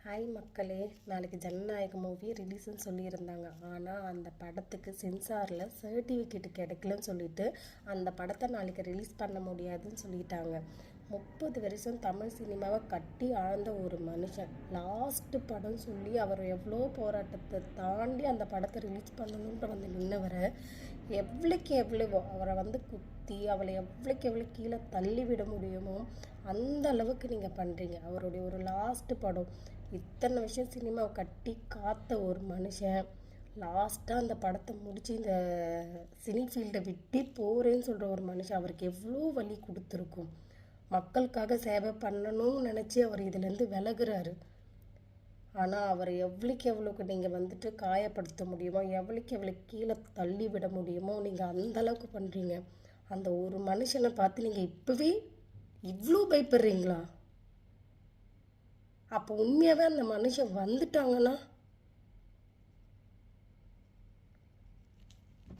Hi மக்களே, நாளைக்கு ஜனநாயக மூவி ரிலீஸ்ன்னு சொல்லியிருந்தாங்க. ஆனால் அந்த படத்துக்கு சென்சாரில் சர்டிஃபிகேட் கிடைக்கலன்னு சொல்லிட்டு அந்த படத்தை நாளைக்கு ரிலீஸ் பண்ண முடியாதுன்னு சொல்லிட்டாங்க. 30 வருஷம் தமிழ் சினிமாவை கட்டி ஆழ்ந்த ஒரு மனுஷன் லாஸ்ட்டு படம் சொல்லி அவர் எவ்வளோ போராட்டத்தை தாண்டி அந்த படத்தை ரிலீஸ் பண்ணணுன்ற வந்து நின்னவரை எவ்வளோக்கு எவ்வளவோ அவரை குத்தி அவளை எவ்வளோக்கு எவ்வளோ கீழே தள்ளி விட முடியுமோ அந்த அளவுக்கு நீங்கள் பண்ணுறீங்க. அவருடைய ஒரு லாஸ்ட்டு படம் இத்தனை வருஷம் சினிமாவை கட்டி காத்த ஒரு மனுஷன் லாஸ்ட்டாக அந்த படத்தை முடித்து இந்த சினி ஃபீல்டை விட்டு போகிறேன்னு சொல்கிற ஒரு மனுஷன் அவருக்கு எவ்வளோ வலி கொடுத்துருக்கும். மக்களுக்காக சேவை பண்ணணும்னு நினச்சி அவர் இதிலேருந்து விலகுறாரு. ஆனால் அவரை எவ்வளோக்கு எவ்வளோக்கு நீங்கள் காயப்படுத்த முடியுமோ, எவ்வளோக்கு எவ்வளோ கீழே தள்ளி விட முடியுமோ நீங்கள் அந்தளவுக்கு பண்ணுறீங்க. அந்த ஒரு மனுஷனை பார்த்து நீங்கள் இப்போவே இவ்வளோ பயப்படுறீங்களா? அப்போ உண்மையாகவே அந்த மனுஷன் வந்துட்டாங்கன்னா